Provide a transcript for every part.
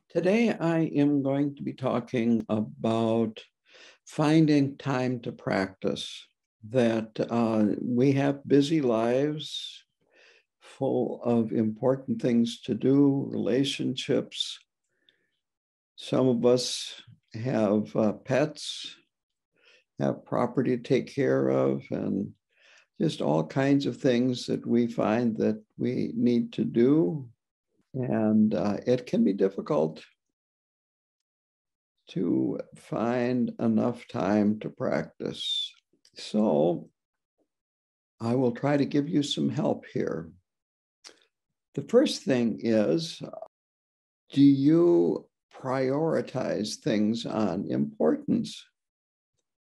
Today, I am going to be talking about finding time to practice. That we have busy lives full of important things to do, relationships. Some of us have pets, have property to take care of, and just all kinds of things that we find that we need to do. And it can be difficult to find enough time to practice. So I will try to give you some help here. The first thing is, do you prioritize things on importance?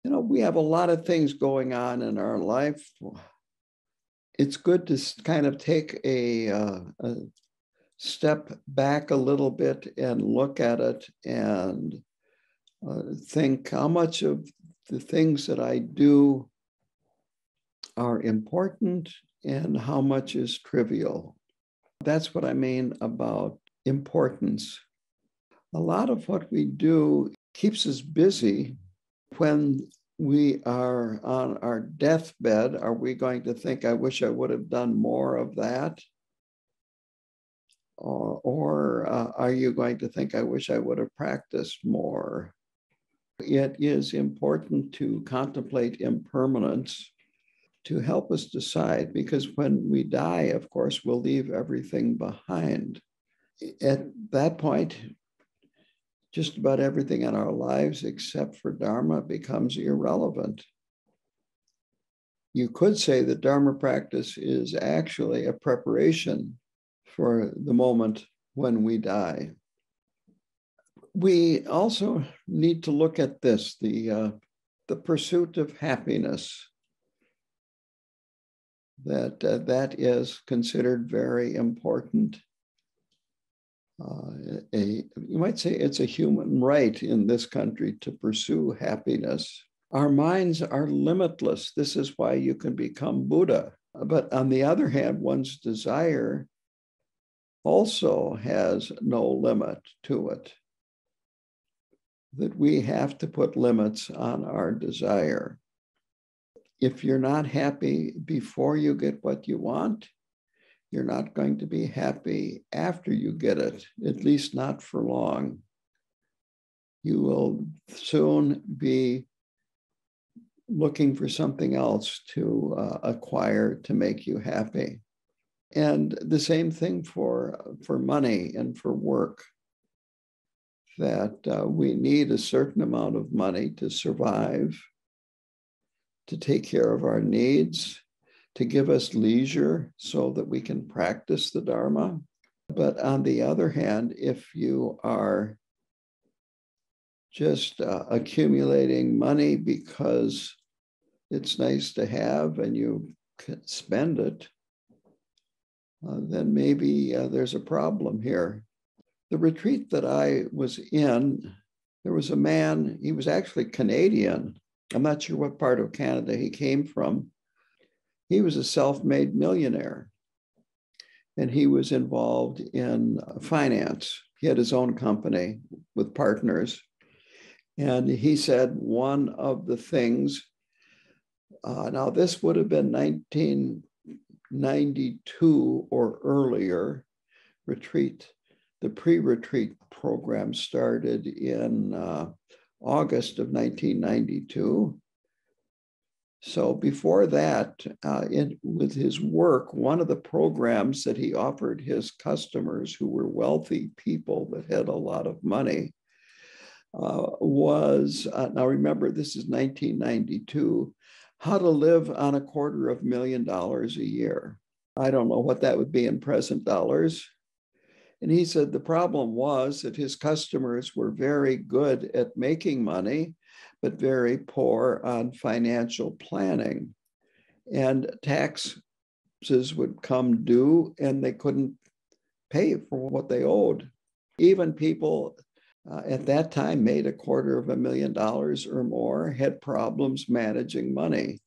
We have a lot of things going on in our life. It's good to kind of take a step back a little bit and look at it and think how much of the things that I do are important and how much is trivial. That's what I mean about importance. A lot of what we do keeps us busy. When we are on our deathbed, are we going to think, I wish I would have done more of that? Or are you going to think, I wish I would have practiced more? It is important to contemplate impermanence to help us decide, because when we die, of course, we'll leave everything behind. At that point, just about everything in our lives except for Dharma becomes irrelevant. You could say that Dharma practice is actually a preparation for the moment when we die. We also need to look at this, the pursuit of happiness. That is considered very important. You might say it's a human right in this country to pursue happiness. Our minds are limitless. This is why you can become Buddha. But on the other hand, one's desire also has no limit to it. That we have to put limits on our desire. If you're not happy before you get what you want, you're not going to be happy after you get it, at least not for long. You will soon be looking for something else to acquire to make you happy. And the same thing for money and for work. That we need a certain amount of money to survive, to take care of our needs, to give us leisure so that we can practice the Dharma. But on the other hand, if you are just accumulating money because it's nice to have and you can spend it, then maybe there's a problem here. The retreat that I was in, there was a man, he was actually Canadian. I'm not sure what part of Canada he came from. He was a self-made millionaire, and he was involved in finance. He had his own company with partners. And he said one of the things, now this would have been 1992 or earlier retreat. The pre-retreat program started in August of 1992. So before that, with his work, one of the programs that he offered his customers who were wealthy people that had a lot of money was, now remember, this is 1992, how to live on $250,000 a year. I don't know what that would be in present dollars. And he said the problem was that his customers were very good at making money, but very poor on financial planning. And taxes would come due and they couldn't pay for what they owed. Even people at that time made $250,000 or more had problems managing money.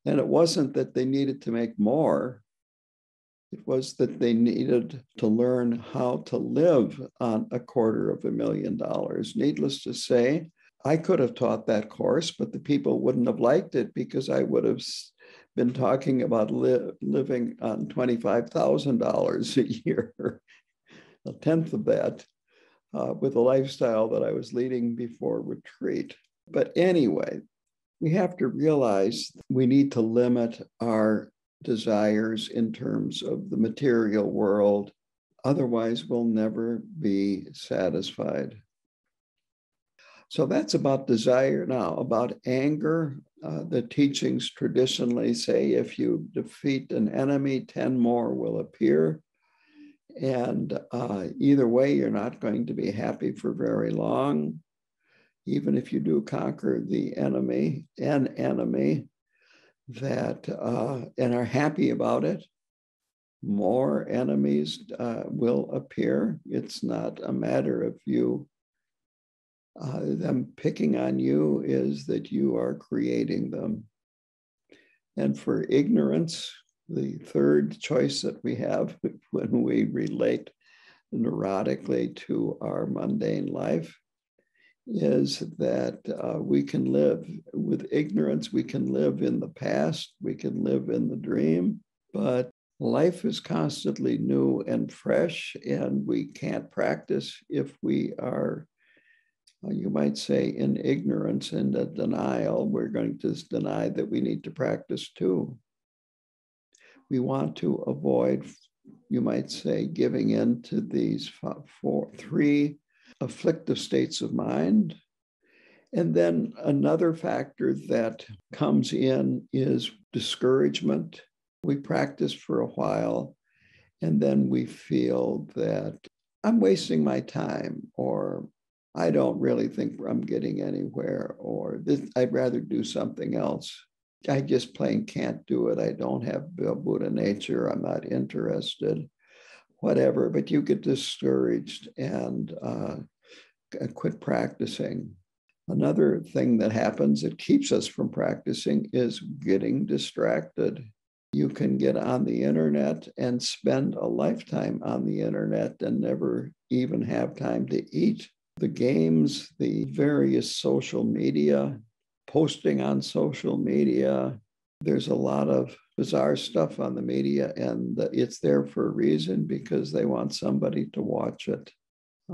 And it wasn't that they needed to make more. It was that they needed to learn how to live on $250,000. Needless to say, I could have taught that course, but the people wouldn't have liked it because I would have been talking about living on $25,000 a year, a tenth of that, with the lifestyle that I was leading before retreat. But anyway, we have to realize we need to limit our desires in terms of the material world. Otherwise, we'll never be satisfied. So that's about desire. Now, about anger, the teachings traditionally say if you defeat an enemy, 10 more will appear. And either way, you're not going to be happy for very long. Even if you do conquer the enemy, an enemy, that and are happy about it, more enemies will appear. It's not a matter of you, them picking on you, is that you are creating them. And for ignorance, the third choice that we have when we relate neurotically to our mundane life is that we can live with ignorance. We can live in the past, we can live in the dream, but life is constantly new and fresh, and we can't practice if we are, you might say, in ignorance and a denial. We're going to deny that we need to practice too. We want to avoid, you might say, giving in to these three afflictive states of mind. And then another factor that comes in is discouragement. We practice for a while, and then we feel that I'm wasting my time, or I don't really think I'm getting anywhere, or this, I'd rather do something else. I just plain can't do it. I don't have Buddha nature. I'm not interested. Whatever, but you get discouraged and quit practicing. Another thing that happens that keeps us from practicing is getting distracted. You can get on the internet and spend a lifetime on the internet and never even have time to eat. The games, the various social media, posting on social media, there's a lot of bizarre stuff on the media, and it's there for a reason, because they want somebody to watch it.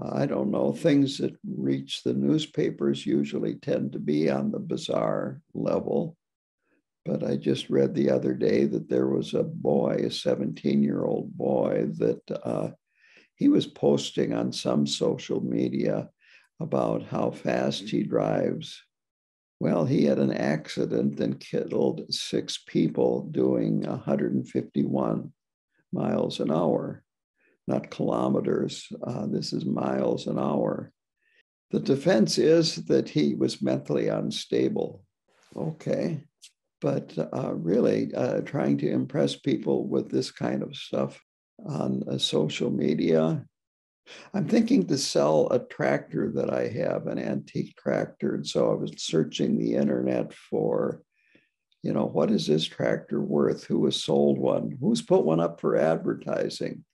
I don't know, things that reach the newspapers usually tend to be on the bizarre level. But I just read the other day that there was a boy, a 17-year-old boy, that he was posting on some social media about how fast he drives. Well, he had an accident and killed 6 people doing 151 miles an hour, not kilometers. This is miles an hour. The defense is that he was mentally unstable. Okay. But really trying to impress people with this kind of stuff on social media. I'm thinking to sell a tractor that I have, an antique tractor. And so I was searching the internet for, what is this tractor worth? Who has sold one? Who's put one up for advertising?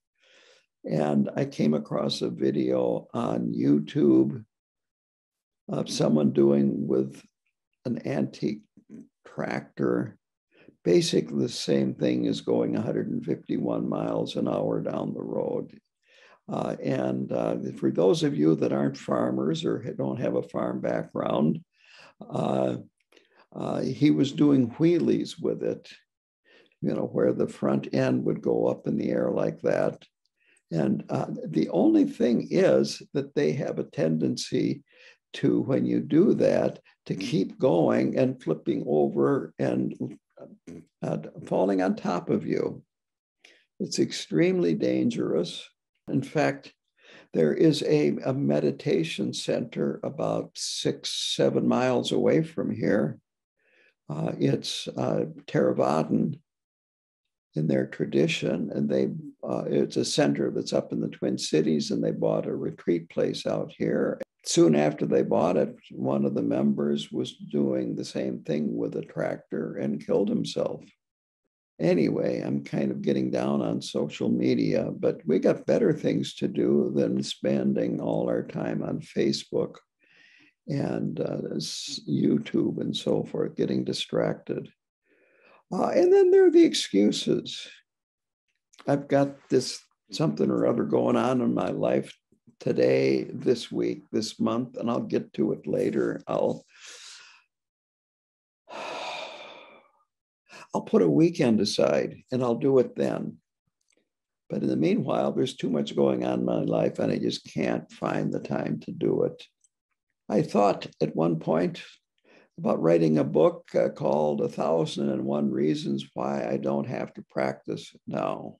And I came across a video on YouTube of someone doing with an antique tractor, basically the same thing as going 151 miles an hour down the road. And for those of you that aren't farmers or don't have a farm background, he was doing wheelies with it, where the front end would go up in the air like that. And the only thing is that they have a tendency to, when you do that, to keep going and flipping over and falling on top of you. It's extremely dangerous. In fact, there is a meditation center about 6-7 miles away from here. It's Theravadan in their tradition, and it's a center that's up in the Twin Cities, and they bought a retreat place out here. Soon after they bought it, one of the members was doing the same thing with a tractor and killed himself. Anyway, I'm kind of getting down on social media, but we got better things to do than spending all our time on Facebook and YouTube and so forth, getting distracted. And then there are the excuses. I've got this something or other going on in my life today, this week, this month, and I'll get to it later. I'll put a weekend aside and I'll do it then. But in the meanwhile, there's too much going on in my life and I just can't find the time to do it. I thought at one point about writing a book called 1001 Reasons Why I Don't Have to Practice Now.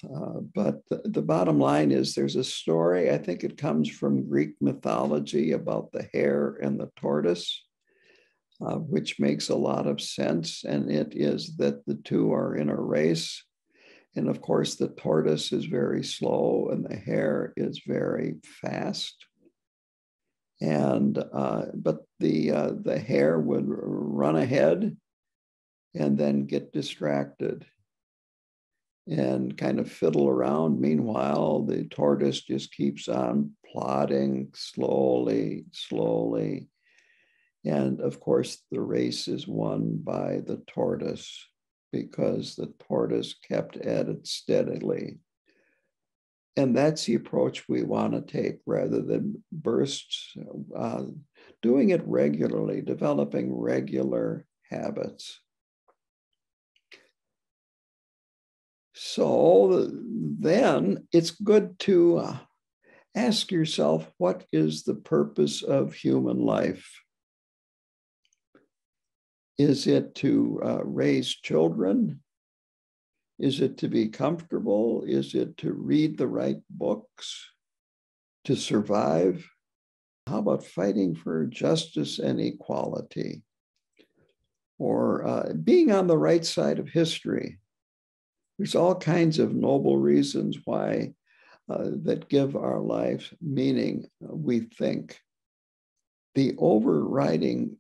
But the bottom line is there's a story, I think it comes from Greek mythology, about the hare and the tortoise, which makes a lot of sense. And it is that the two are in a race. And of course, the tortoise is very slow and the hare is very fast. And but the hare would run ahead and then get distracted and kind of fiddle around. Meanwhile, the tortoise just keeps on plodding slowly, slowly. And of course, the race is won by the tortoise because the tortoise kept at it steadily. And that's the approach we want to take rather than bursts, doing it regularly, developing regular habits. So then it's good to ask yourself, what is the purpose of human life? Is it to raise children? Is it to be comfortable? Is it to read the right books? To survive? How about fighting for justice and equality? Or being on the right side of history? There's all kinds of noble reasons why that give our life meaning, we think. The overriding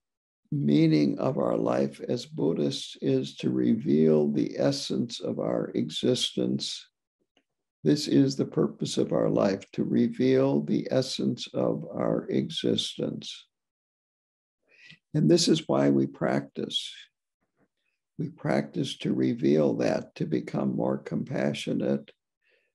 meaning of our life as Buddhists is to reveal the essence of our existence. This is the purpose of our life, to reveal the essence of our existence. And this is why we practice. We practice to reveal that, to become more compassionate,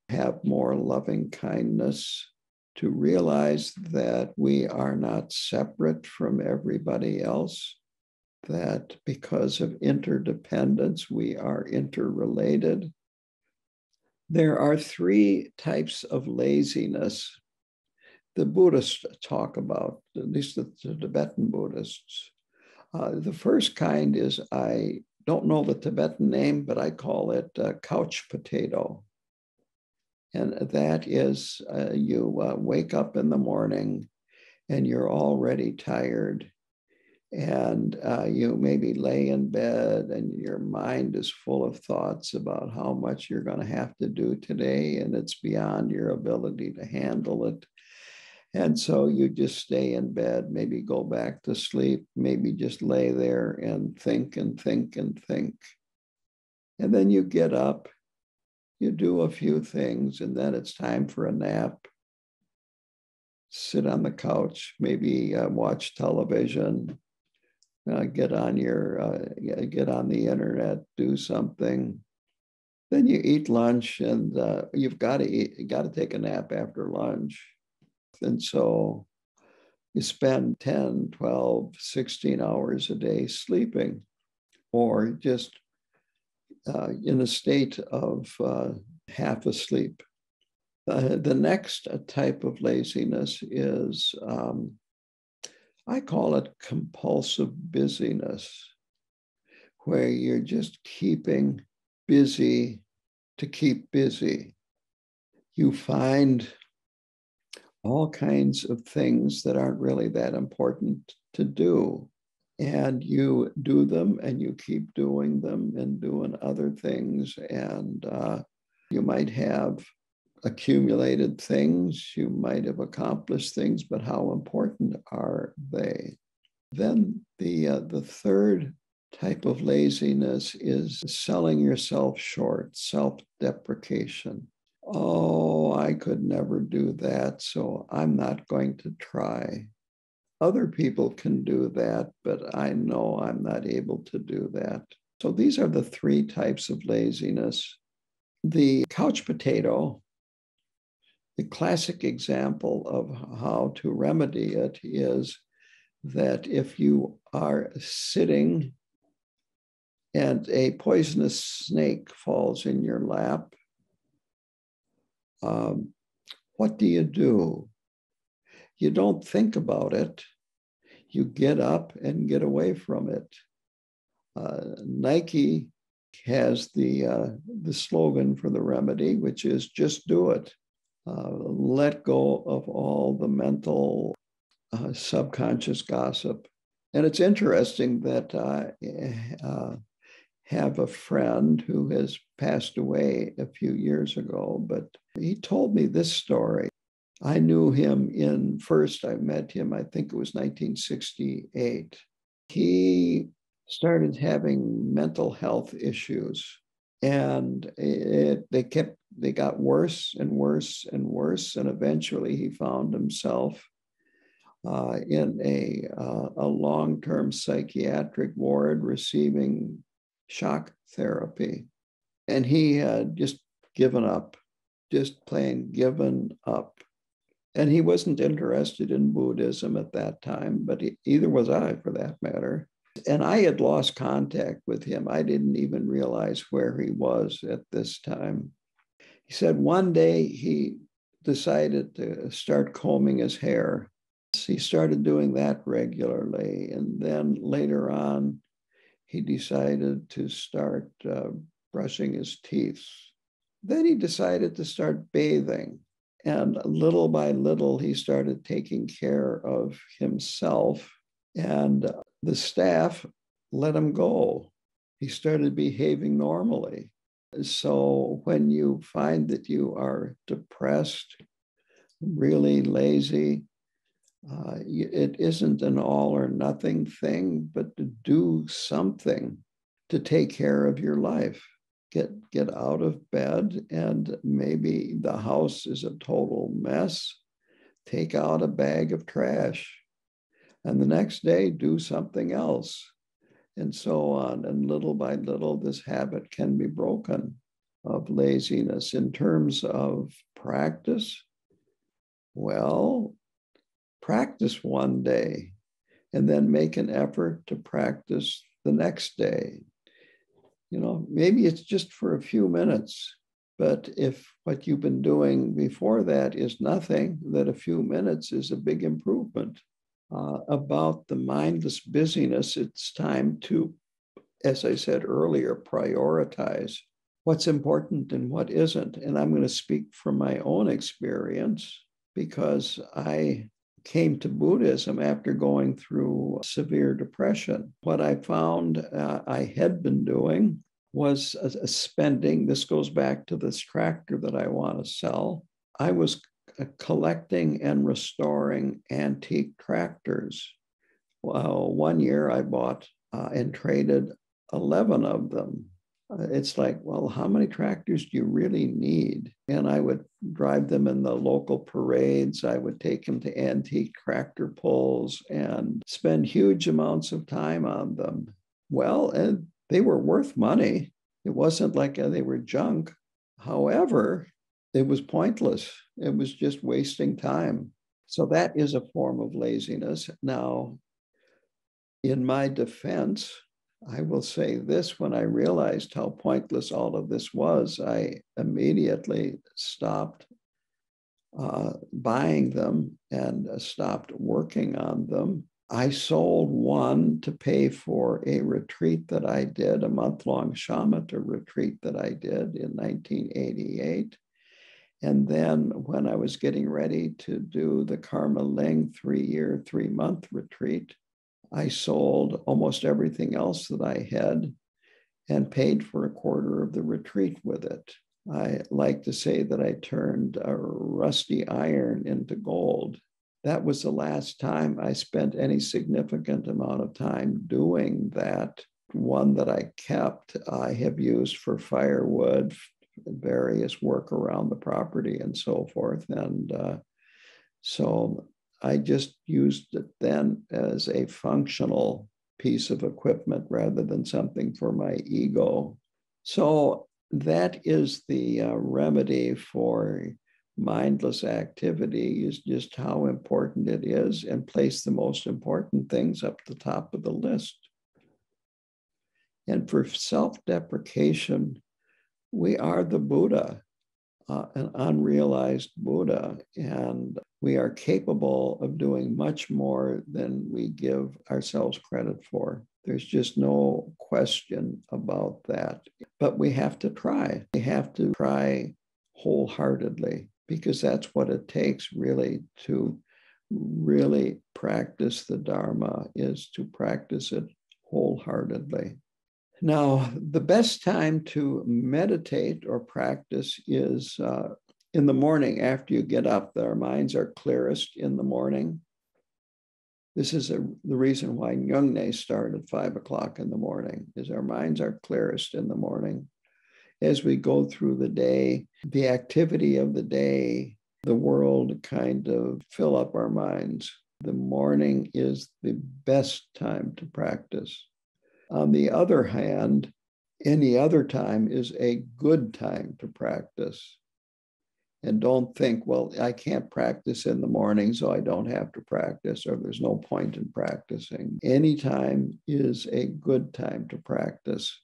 have more loving kindness, to realize that we are not separate from everybody else, that because of interdependence, we are interrelated. There are three types of laziness the Buddhists talk about, at least the Tibetan Buddhists. The first kind is, I don't know the Tibetan name, but I call it couch potato. And that is you wake up in the morning and you're already tired and you maybe lay in bed and your mind is full of thoughts about how much you're going to have to do today and it's beyond your ability to handle it. And so you just stay in bed, maybe go back to sleep, maybe just lay there and think and think and think. And then you get up. You do a few things, and then it's time for a nap. Sit on the couch, maybe watch television, get on the internet, do something. Then you eat lunch, and you've got to take a nap after lunch. And so you spend 10, 12, 16 hours a day sleeping, or just in a state of half asleep. The next type of laziness is, I call it compulsive busyness, where you're just keeping busy to keep busy. You find all kinds of things that aren't really that important to do. And you do them and you keep doing them and doing other things. And you might have accumulated things, you might have accomplished things, but how important are they? Then the third type of laziness is selling yourself short, self-deprecation. Oh, I could never do that, so I'm not going to try. Other people can do that, but I know I'm not able to do that. So these are the three types of laziness. The couch potato, the classic example of how to remedy it is that if you are sitting and a poisonous snake falls in your lap, what do? You don't think about it. You get up and get away from it. Nike has the slogan for the remedy, which is just do it. Let go of all the mental subconscious gossip. And it's interesting that I have a friend who has passed away a few years ago, but he told me this story. I knew him I met him, I think it was 1968. He started having mental health issues, and they got worse and worse and worse. And eventually he found himself in a long-term psychiatric ward receiving shock therapy. And he had just given up, just plain given up. And he wasn't interested in Buddhism at that time, but either was I, for that matter. And I had lost contact with him. I didn't even realize where he was at this time. He said one day he decided to start combing his hair. He started doing that regularly. And then later on, he decided to start brushing his teeth. Then he decided to start bathing. And little by little, he started taking care of himself, and the staff let him go. He started behaving normally. So when you find that you are depressed, really lazy, it isn't an all or nothing thing, but to do something to take care of your life. Get out of bed, and maybe the house is a total mess. Take out a bag of trash, and the next day do something else, and so on. And little by little, this habit can be broken of laziness. In terms of practice, well, practice one day and then make an effort to practice the next day. Maybe it's just for a few minutes, but if what you've been doing before that is nothing, that a few minutes is a big improvement. About the mindless busyness, it's time to, as I said earlier, prioritize what's important and what isn't. And I'm going to speak from my own experience, because I came to Buddhism after going through severe depression. What I found I had been doing was spending, this goes back to this tractor that I want to sell. I was collecting and restoring antique tractors. Well, one year I bought and traded 11 of them. It's like, well, how many tractors do you really need? And I would drive them in the local parades. I would take them to antique tractor pulls and spend huge amounts of time on them. Well, and they were worth money. It wasn't like they were junk. However, it was pointless. It was just wasting time. So that is a form of laziness. Now, in my defense, I will say this: when I realized how pointless all of this was, I immediately stopped buying them and stopped working on them. I sold one to pay for a retreat that I did, a month-long shamatha retreat that I did in 1988. And then when I was getting ready to do the Karma Ling 3-month retreat, I sold almost everything else that I had and paid for a quarter of the retreat with it. I like to say that I turned a rusty iron into gold. That was the last time I spent any significant amount of time doing that. one that I kept, I have used for firewood, various work around the property and so forth. And so I just used it then as a functional piece of equipment rather than something for my ego. So that is the remedy for mindless activity, is just how important it is, and place the most important things up the top of the list. And for self-deprecation, we are the Buddha, an unrealized Buddha, and we are capable of doing much more than we give ourselves credit for. There's just no question about that. But we have to try. We have to try wholeheartedly, because that's what it takes really to really practice the Dharma, is to practice it wholeheartedly. Now, the best time to meditate or practice is in the morning after you get up. Our minds are clearest in the morning. This is the reason why Nyungne start at 5 o'clock in the morning, is our minds are clearest in the morning. As we go through the day, the activity of the day, the world kind of fill up our minds. The morning is the best time to practice. On the other hand, any other time is a good time to practice. And don't think, well, I can't practice in the morning, so I don't have to practice, or there's no point in practicing. Any time is a good time to practice,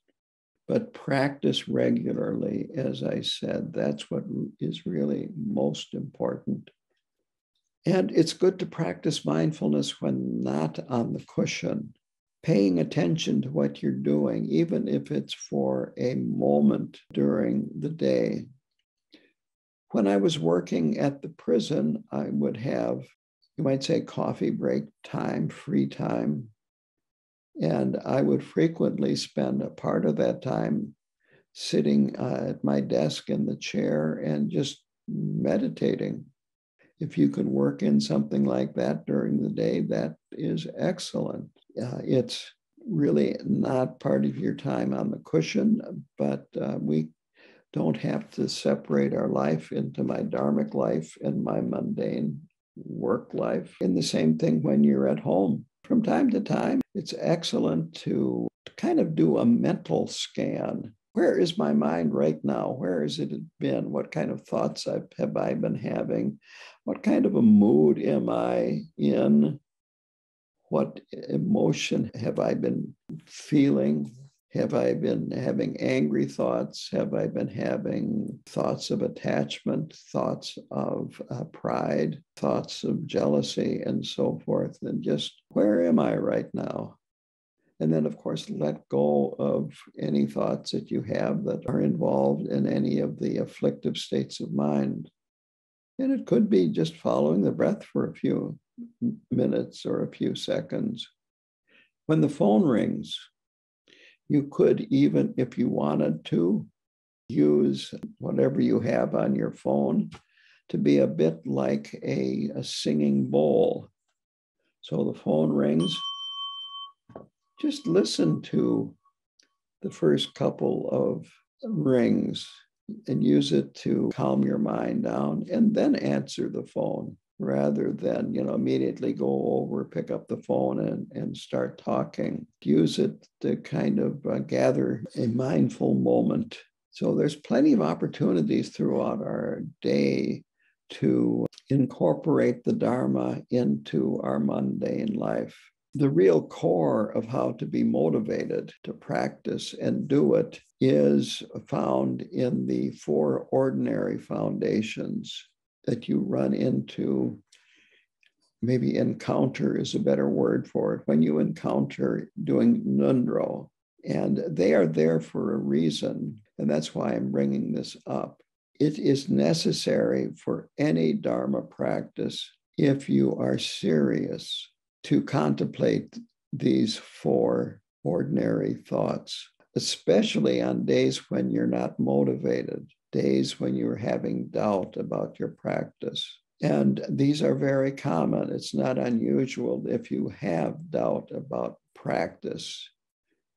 but practice regularly, as I said. That's what is really most important. And it's good to practice mindfulness when not on the cushion, paying attention to what you're doing, even if it's for a moment during the day. When I was working at the prison, I would have, you might say, coffee break time, free time. And I would frequently spend a part of that time sitting at my desk in the chair and just meditating. If you could work in something like that during the day, that is excellent. It's really not part of your time on the cushion, but we don't have to separate our life into my dharmic life and my mundane work life. And the same thing when you're at home. From time to time, it's excellent to kind of do a mental scan. Where is my mind right now? Where has it been? What kind of thoughts have I been having? What kind of a mood am I in? What emotion have I been feeling? Have I been having angry thoughts? Have I been having thoughts of attachment, thoughts of pride, thoughts of jealousy, and so forth? And just, where am I right now? And then, of course, let go of any thoughts that you have that are involved in any of the afflictive states of mind. And it could be just following the breath for a few minutes or a few seconds. When the phone rings, you could, even if you wanted to, use whatever you have on your phone to be a bit like a singing bowl. So the phone rings, just listen to the first couple of rings and use it to calm your mind down, and then answer the phone rather than, immediately go over, pick up the phone and start talking. Use it to kind of gather a mindful moment. So there's plenty of opportunities throughout our day to incorporate the Dharma into our mundane life. The real core of how to be motivated to practice and do it is found in the 4 ordinary foundations that you run into. Maybe encounter is a better word for it. When you encounter doing Nundro, and they are there for a reason, and that's why I'm bringing this up. It is necessary for any Dharma practice, if you are serious, to contemplate these 4 ordinary thoughts, especially on days when you're not motivated, days when you're having doubt about your practice. And these are very common. It's not unusual if you have doubt about practice.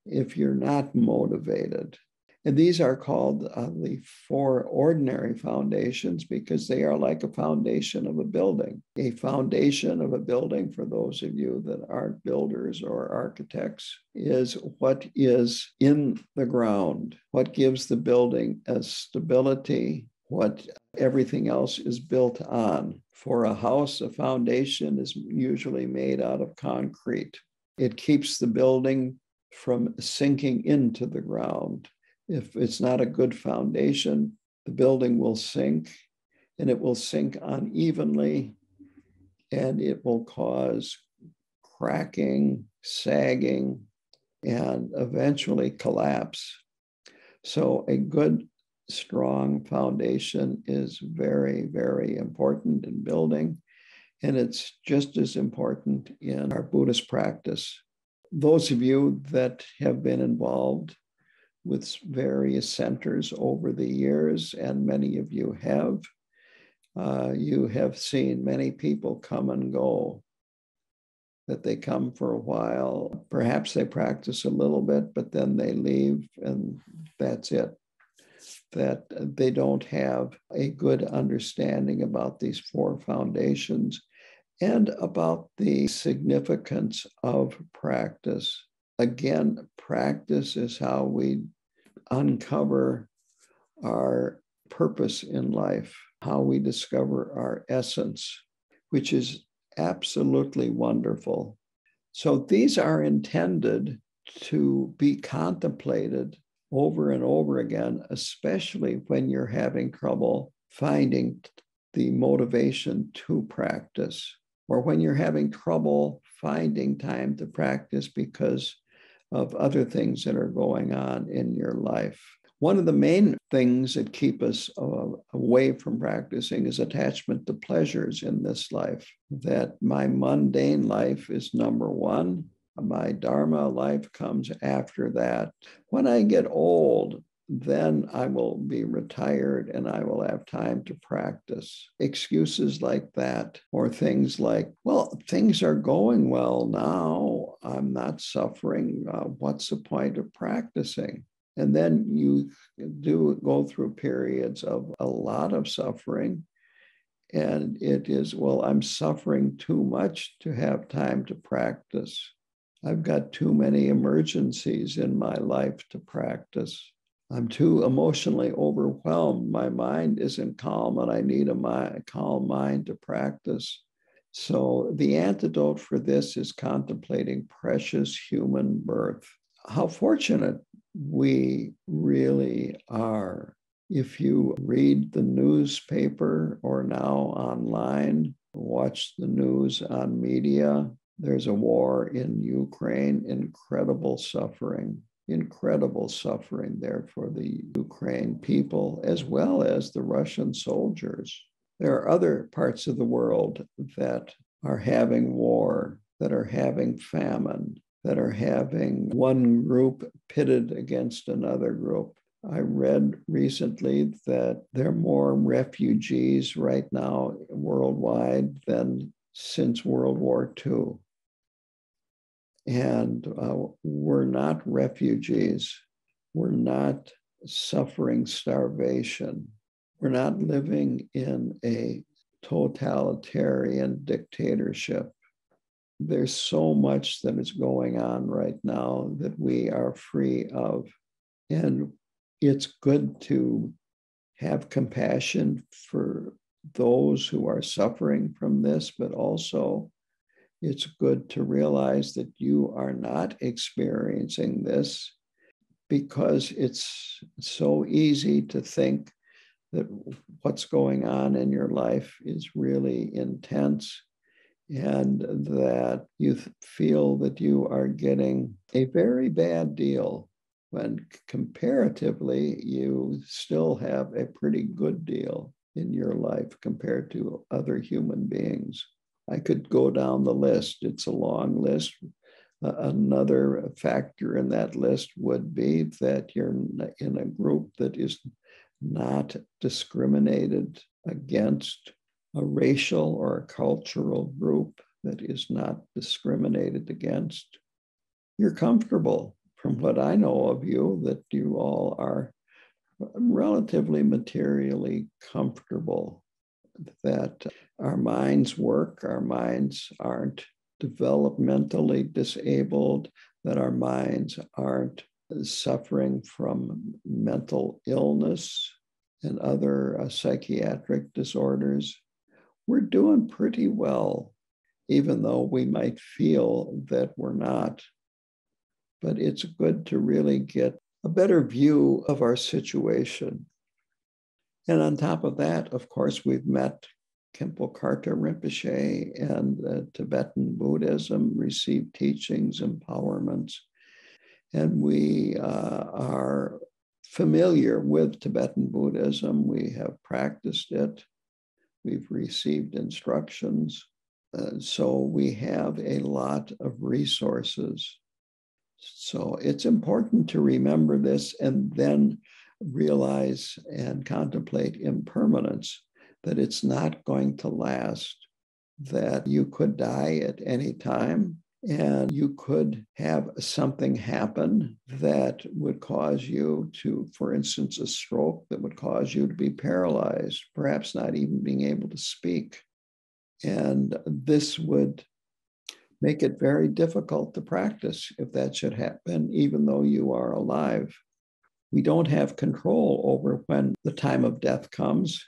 if you're not motivated. And these are called the four ordinary foundations because they are like a foundation of a building. A foundation of a building, for those of you that aren't builders or architects, is what is in the ground, what gives the building a stability, what everything else is built on. For a house, a foundation is usually made out of concrete. It keeps the building from sinking into the ground. If it's not a good foundation, the building will sink, and it will sink unevenly, and it will cause cracking, sagging, and eventually collapse. So a good, strong foundation is very, very important in building, and it's just as important in our Buddhist practice. Those of you that have been involved with various centers over the years, and many of you have seen many people come and go, that they come for a while. Perhaps they practice a little bit, but then they leave and that's it. That they don't have a good understanding about these four foundations and about the significance of practice. Again, practice is how we uncover our purpose in life, how we discover our essence, which is absolutely wonderful. So these are intended to be contemplated over and over again, especially when you're having trouble finding the motivation to practice, or when you're having trouble finding time to practice because of other things that are going on in your life. One of the main things that keep us away from practicing is attachment to pleasures in this life. That my mundane life is number one. My Dharma life comes after that. When I get old, then I will be retired and I will have time to practice. Excuses like that, or things like, well, things are going well now. I'm not suffering. What's the point of practicing? And then you do go through periods of a lot of suffering. And it is, well, I'm suffering too much to have time to practice. I've got too many emergencies in my life to practice. I'm too emotionally overwhelmed. My mind isn't calm, and I need a calm mind to practice. So the antidote for this is contemplating precious human birth. How fortunate we really are. If you read the newspaper or now online, watch the news on media, there's a war in Ukraine, incredible suffering there for the Ukraine people, as well as the Russian soldiers. There are other parts of the world that are having war, that are having famine, that are having one group pitted against another group. I read recently that there are more refugees right now worldwide than since World War II. And we're not refugees. We're not suffering starvation. We're not living in a totalitarian dictatorship. There's so much that is going on right now that we are free of. And it's good to have compassion for those who are suffering from this, but also it's good to realize that you are not experiencing this, because it's so easy to think that what's going on in your life is really intense, and that you feel that you are getting a very bad deal, when comparatively you still have a pretty good deal in your life compared to other human beings. I could go down the list. It's a long list. Another factor in that list would be that you're in a group that is not discriminated against, a racial or a cultural group that is not discriminated against. You're comfortable. from what I know of you, that you all are relatively materially comfortable, that our minds work, our minds aren't developmentally disabled, that our minds aren't suffering from mental illness and other psychiatric disorders. We're doing pretty well, even though we might feel that we're not. But it's good to really get a better view of our situation. And on top of that, of course, we've met Khenpo Karthar Rinpoche and Tibetan Buddhism, received teachings, empowerments. And we are familiar with Tibetan Buddhism. We have practiced it. We've received instructions. So we have a lot of resources. So it's important to remember this and then realize and contemplate impermanence, that it's not going to last, that you could die at any time, and you could have something happen that would cause you to, for instance, a stroke that would cause you to be paralyzed, perhaps not even being able to speak. And this would make it very difficult to practice if that should happen, even though you are alive. We don't have control over when the time of death comes.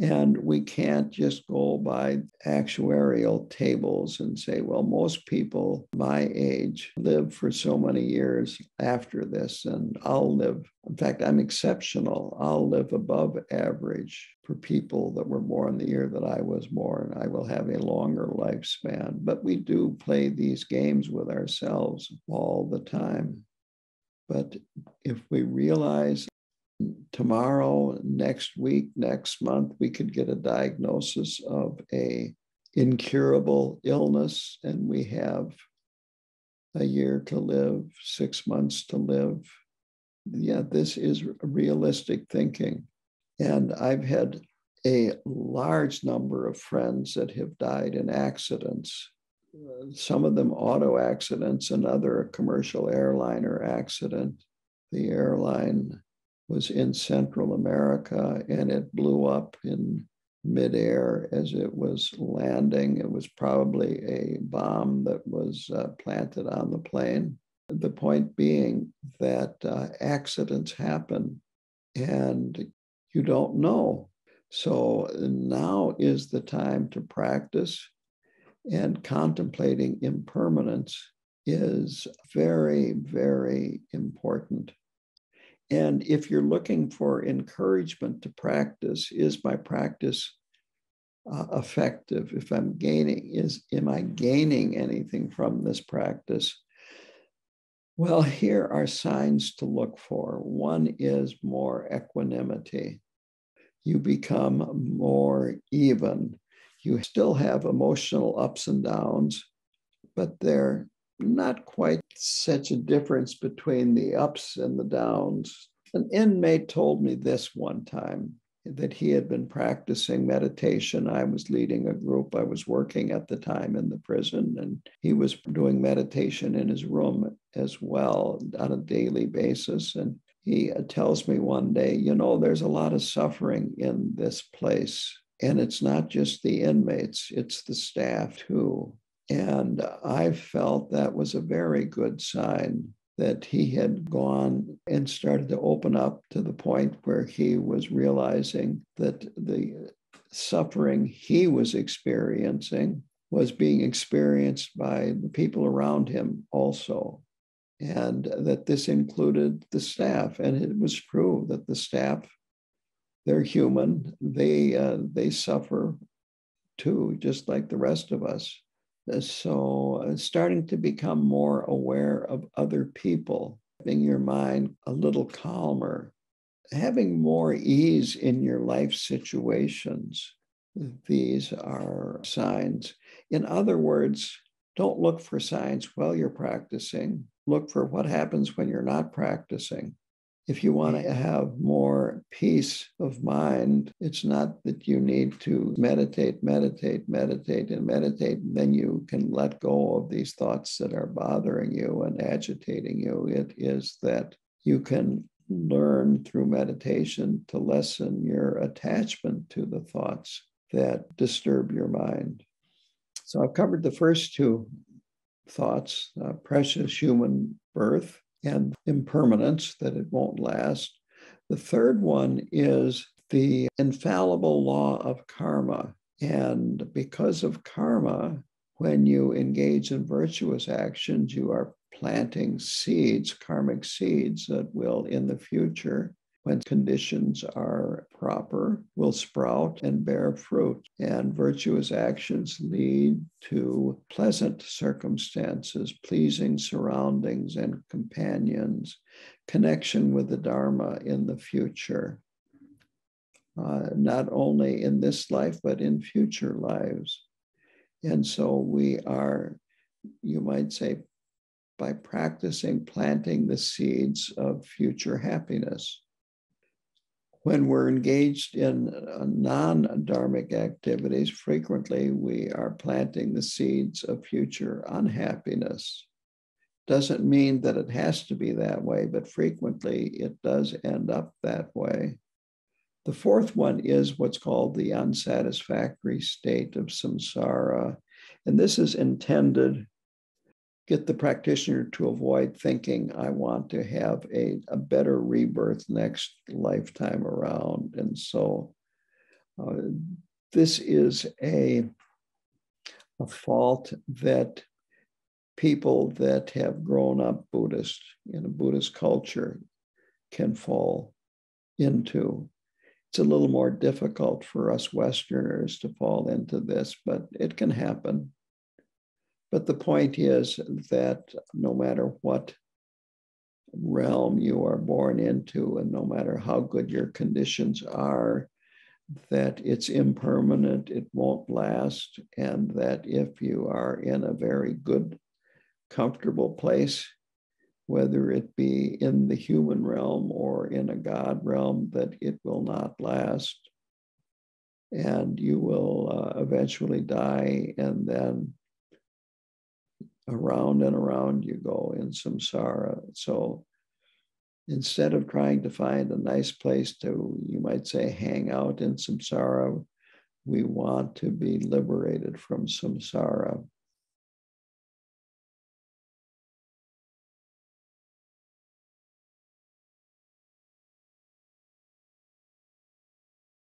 And we can't just go by actuarial tables and say, well, most people my age live for so many years after this, and I'll live. In fact, I'm exceptional. I'll live above average for people that were born the year that I was born. I will have a longer lifespan. But we do play these games with ourselves all the time. But if we realize tomorrow, next week, next month, we could get a diagnosis of an incurable illness, and we have a year to live, 6 months to live. Yeah, this is realistic thinking. And I've had a large number of friends that have died in accidents, some of them auto accidents, another a commercial airliner accident. The airline was in Central America, and it blew up in midair as it was landing. It was probably a bomb that was planted on the plane. The point being that accidents happen, and you don't know. So now is the time to practice, and contemplating impermanence is very, very important. And if you're looking for encouragement to practice, is my practice effective? If I'm gaining, am I gaining anything from this practice? Well, here are signs to look for. One is more equanimity. You become more even. You still have emotional ups and downs, but they're not quite such a difference between the ups and the downs. An inmate told me this one time, that he had been practicing meditation. I was leading a group. I was working at the time in the prison, and he was doing meditation in his room as well on a daily basis. And he tells me one day, you know, there's a lot of suffering in this place. And it's not just the inmates, it's the staff too. And I felt that was a very good sign that he had gone and started to open up to the point where he was realizing that the suffering he was experiencing was being experienced by the people around him also. And that this included the staff. And it was true that the staff, they're human. They suffer too, just like the rest of us. So starting to become more aware of other people, having your mind a little calmer, having more ease in your life situations. These are signs. In other words, don't look for signs while you're practicing. Look for what happens when you're not practicing. If you want to have more peace of mind, it's not that you need to meditate, and then you can let go of these thoughts that are bothering you and agitating you. It is that you can learn through meditation to lessen your attachment to the thoughts that disturb your mind. So I've covered the first two thoughts, precious human birth and impermanence, that it won't last. The third one is the infallible law of karma. And because of karma, when you engage in virtuous actions, you are planting seeds, karmic seeds, that will in the future, when conditions are proper, will sprout and bear fruit. And virtuous actions lead to pleasant circumstances, pleasing surroundings and companions, connection with the Dharma in the future, not only in this life, but in future lives. And so we are, you might say, by practicing, planting the seeds of future happiness. When we're engaged in non-dharmic activities, frequently we are planting the seeds of future unhappiness. Doesn't mean that it has to be that way, but frequently it does end up that way. The fourth one is what's called the unsatisfactory state of samsara. And this is intended get the practitioner to avoid thinking, I want to have a better rebirth next lifetime around. And so this is a fault that people that have grown up Buddhist in a Buddhist culture can fall into. It's a little more difficult for us Westerners to fall into this, but it can happen. But the point is that no matter what realm you are born into, and no matter how good your conditions are, that it's impermanent, it won't last, and that if you are in a very good, comfortable place, whether it be in the human realm or in a God realm, that it will not last. And you will eventually die, and then around and around you go in samsara. So instead of trying to find a nice place to, you might say, hang out in samsara, we want to be liberated from samsara.